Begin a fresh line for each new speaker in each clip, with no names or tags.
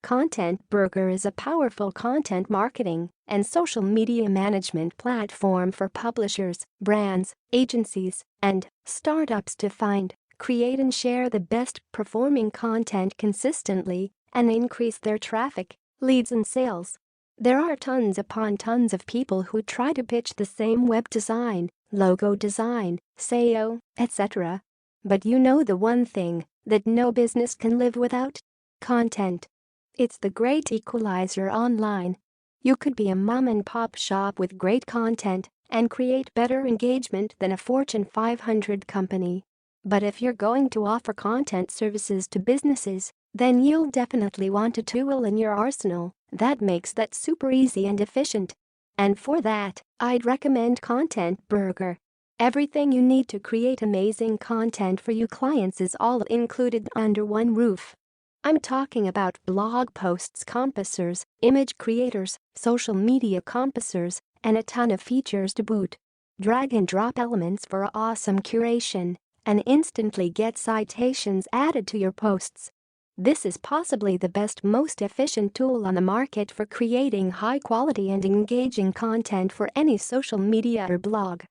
ContentBurger is a powerful content marketing and social media management platform for publishers, brands, agencies, and startups to find, create and share the best performing content consistently and increase their traffic, leads and sales. There are tons upon tons of people who try to pitch the same web design, logo design, SEO, etc. But you know the one thing that no business can live without? Content. It's the great equalizer online. You could be a mom-and-pop shop with great content and create better engagement than a Fortune 500 company. But if you're going to offer content services to businesses, then you'll definitely want a tool in your arsenal that makes that super easy and efficient. And for that, I'd recommend ContentBurger. Everything you need to create amazing content for your clients is all included under one roof. I'm talking about blog posts, compassers, image creators, social media compassers, and a ton of features to boot. Drag and drop elements for awesome curation and instantly get citations added to your posts. This is possibly the best, most efficient tool on the market for creating high-quality and engaging content for any social media or blog.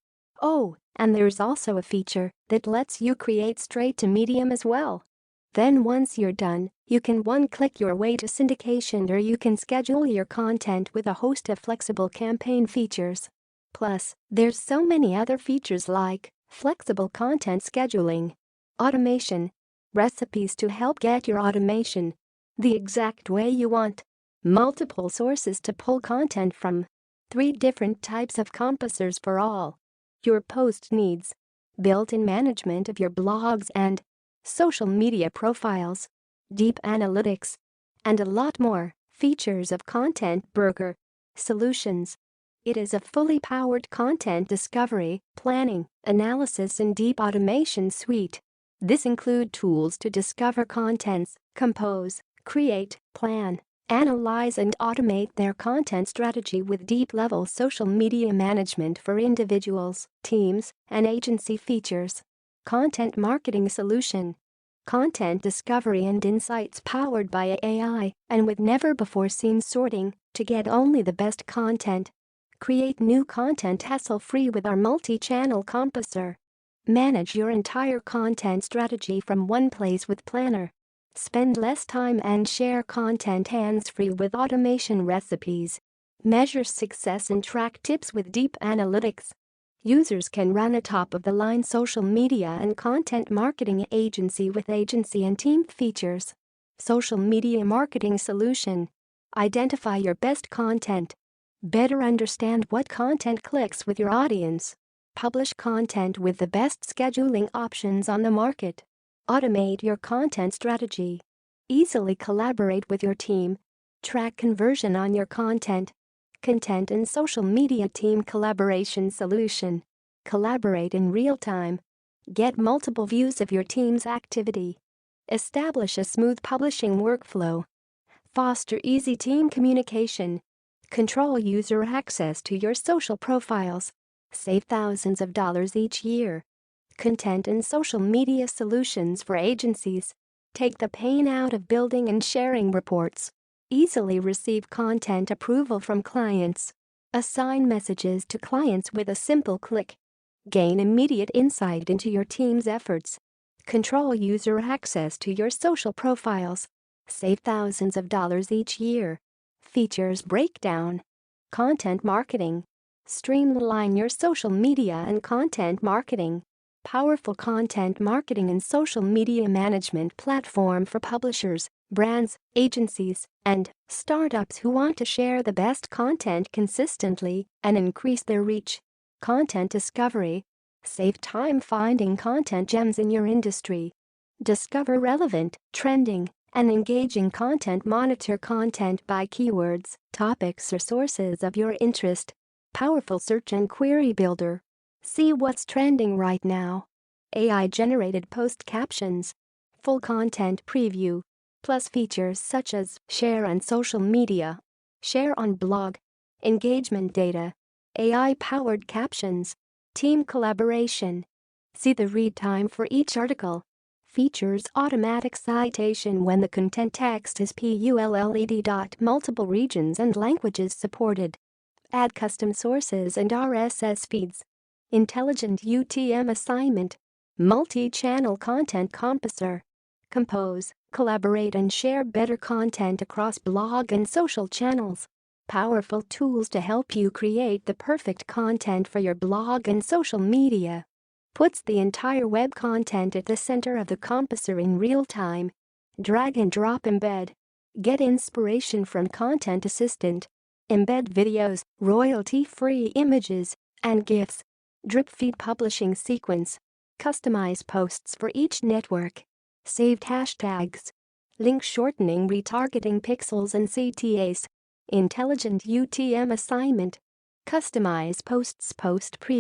Oh, and there's also a feature that lets you create straight to Medium as well. Then once you're done, you can one-click your way to syndication, or you can schedule your content with a host of flexible campaign features. Plus, there's so many other features like flexible content scheduling, automation, recipes to help get your automation the exact way you want, multiple sources to pull content from, 3 different types of compassers for all your post needs, built-in management of your blogs and social media profiles, deep analytics, and a lot more features of ContentBurger solutions. It is a fully powered content discovery, planning, analysis and deep automation suite. This includes tools to discover contents, compose, create, plan, analyze and automate their content strategy with deep-level social media management for individuals, teams, and agency features. Content marketing solution. Content discovery and insights powered by AI and with never-before-seen sorting to get only the best content. Create new content hassle-free with our multi-channel compasser. Manage your entire content strategy from one place with Planner. Spend less time and share content hands-free with automation recipes. Measure success and track tips with deep analytics. Users can run a top-of-the-line social media and content marketing agency with agency and team features. Social media marketing solution. Identify your best content. Better understand what content clicks with your audience. Publish content with the best scheduling options on the market. Automate your content strategy. Easily collaborate with your team. Track conversion on your content. Content and social media team collaboration solution. Collaborate in real time. Get multiple views of your team's activity. Establish a smooth publishing workflow. Foster easy team communication. Control user access to your social profiles. Save thousands of dollars each year. Content and social media solutions for agencies. Take the pain out of building and sharing reports. Easily receive content approval from clients. Assign messages to clients with a simple click. Gain immediate insight into your team's efforts. Control user access to your social profiles. Save thousands of dollars each year. Features breakdown. Content marketing. Streamline your social media and content marketing. Powerful content marketing and social media management platform for publishers, brands, agencies, and startups who want to share the best content consistently and increase their reach. Content discovery. Save time finding content gems in your industry. Discover relevant, trending, and engaging content. Monitor content by keywords, topics, or sources of your interest. Powerful search and query builder. See what's trending right now. AI-generated post captions. Full content preview. Plus features such as share on social media, share on blog, engagement data, AI-powered captions, team collaboration. See the read time for each article. Features automatic citation when the content text is pulled. Multiple regions and languages supported. Add custom sources and RSS feeds. Intelligent UTM assignment. Multi-channel content composer. Compose, collaborate and share better content across blog and social channels. Powerful tools to help you create the perfect content for your blog and social media. Puts the entire web content at the center of the composer in real time. Drag and drop embed. Get inspiration from Content Assistant. Embed videos, royalty-free images, and GIFs. Drip feed publishing sequence. Customize posts for each network. Saved hashtags. Link shortening, retargeting pixels and CTAs. Intelligent UTM assignment. Customize posts, post preview.